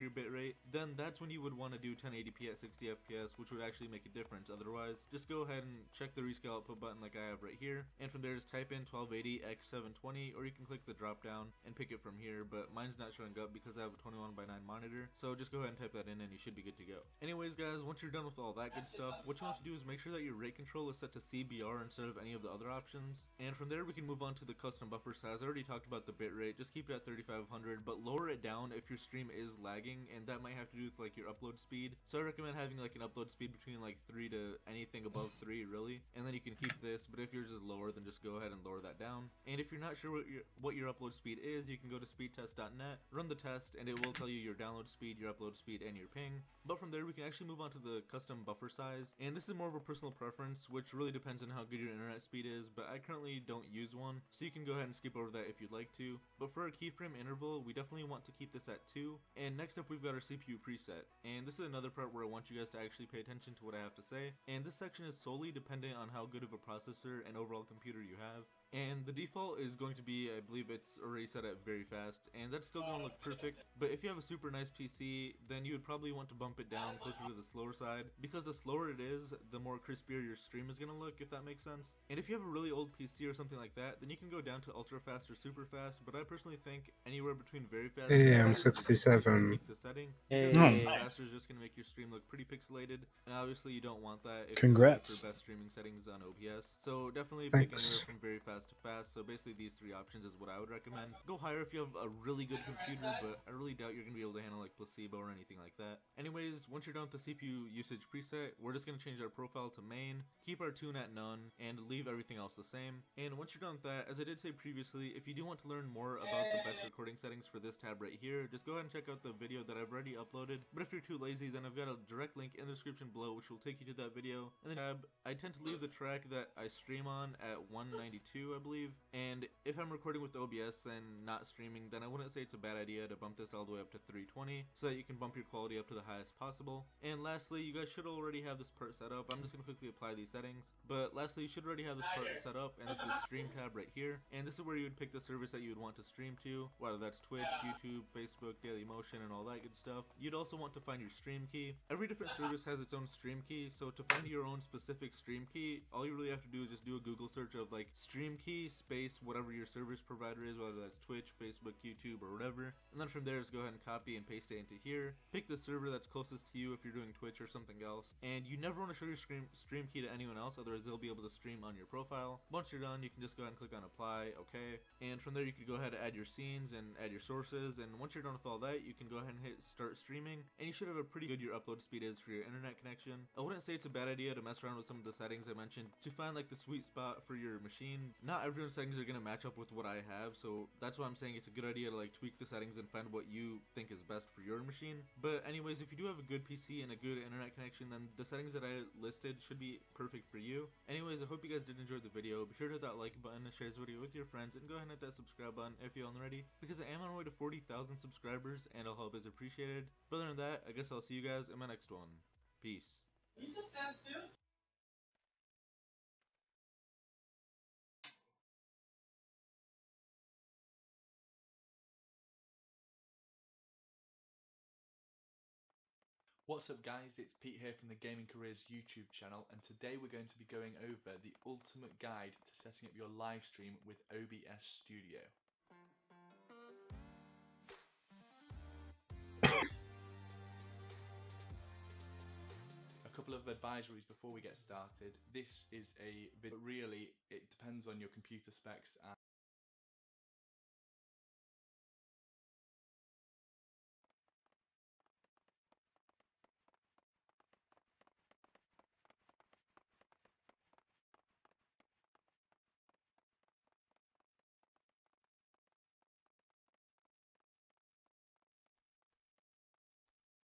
your bitrate, then that's when you would want to do 1080p at 60 FPS, which would actually make a difference. Otherwise, just go ahead and check the rescale output button like I have right here, and from there just type in 1280 x 720, or you can click the drop down and pick it from here, but mine's not showing up because I have a 21:9 monitor, so just go ahead and type that in and you should be good to go. Anyways guys, once you're done with all that good stuff, what you want to do is make sure that your rate control is set to CBR instead of any of the other options, and from there we can move on to the custom buffer size. I already talked about the bitrate, just keep it at 3500, but lower it down if your stream is lagging, and that might have to do with like your upload speed. So I recommend having like an upload speed between like 3 to anything above 3 really, and then you can keep this, but if yours is lower, then just go ahead and lower that down. And if you're not sure what your upload speed is, you can go to speedtest.net, run the test, and it will tell you your download speed, your upload speed, and your ping. But from there we can actually move on to the custom buffer size, and this is more of a personal preference, which really depends on how good your internet speed is, but I currently don't use one, so you can go ahead and skip over that if you'd like to. But for our keyframe interval, we definitely want to keep this at 2. And next up we've got our CPU preset, and this is another part where I want you guys to actually pay attention to what I have to say, and this section is solely dependent on how good of a processor and overall computer you have. And the default is going to be, I believe it's already set at very fast, and that's still going to look perfect. But if you have a super nice PC, then you would probably want to bump it down closer to the slower side, because the slower it is, the more crispier your stream is going to look, if that makes sense. And if you have a really old PC or something like that, then you can go down to ultra fast or super fast, but I personally think anywhere between very fast and Hey, I'm fast is a good place to 67. keep the setting, because Oh, ultra nice. fast is just going to make your stream look pretty pixelated, and obviously you don't want that if you're looking Congrats. for best streaming settings on OBS. So definitely pick Thanks. anywhere from very fast to fast. So basically these 3 options is what I would recommend. Go higher if you have a really good computer, but I really doubt you're going to be able to handle like placebo or anything like that. Anyways, once you're done with the CPU usage preset, we're just going to change our profile to main, keep our tune at none, and leave everything else the same. And once you're done with that, as I did say previously, if you do want to learn more about the best recording settings for this tab right here, just go ahead and check out the video that I've already uploaded. But if you're too lazy, then I've got a direct link in the description below which will take you to that video. And then I tend to leave the track that I stream on at 192, I believe. And if I'm recording with OBS and not streaming, then I wouldn't say it's a bad idea to bump this all the way up to 320 so that you can bump your quality up to the highest possible. And lastly, you guys should already have this part set up. I'm just going to quickly apply these settings. But lastly, you should already have this part set up, and this is the stream tab right here. And this is where you would pick the service that you would want to stream to, whether that's Twitch, YouTube, Facebook, Dailymotion, and all that good stuff. You'd also want to find your stream key. Every different service has its own stream key, so to find your own specific stream key, all you really have to do is just do a Google search of like stream key space whatever your service provider is, whether that's Twitch, Facebook, YouTube, or whatever. And then from there, just go ahead and copy and paste it into here. Pick the server that's closest to you if you're doing Twitch or something else. And you never want to show your stream key to anyone else, otherwise they'll be able to stream on your profile. Once you're done, you can just go ahead and click on apply, okay. And from there, you can go ahead and add your scenes and add your sources. And once you're done with all that, you can go ahead and hit start streaming. And you should have a pretty good your upload speed is for your internet connection. I wouldn't say it's a bad idea to mess around with some of the settings I mentioned to find like the sweet spot for your machine. Not everyone's settings are going to match up with what I have, so that's why I'm saying it's a good idea to like tweak the settings and find what you think is best for your machine. But anyways, if you do have a good PC and a good internet connection, then the settings that I listed should be perfect for you. Anyways, I hope you guys did enjoy the video. Be sure to hit that like button and share this video with your friends, and go ahead and hit that subscribe button if you haven't already, because I am on my way to 40,000 subscribers and all help is appreciated. But other than that, I guess I'll see you guys in my next one. Peace. What's up guys, it's Pete here from the Gaming Careers YouTube channel, and today we're going to be going over the ultimate guide to setting up your live stream with OBS Studio. A couple of advisories before we get started. This is a video, really it depends on your computer specs and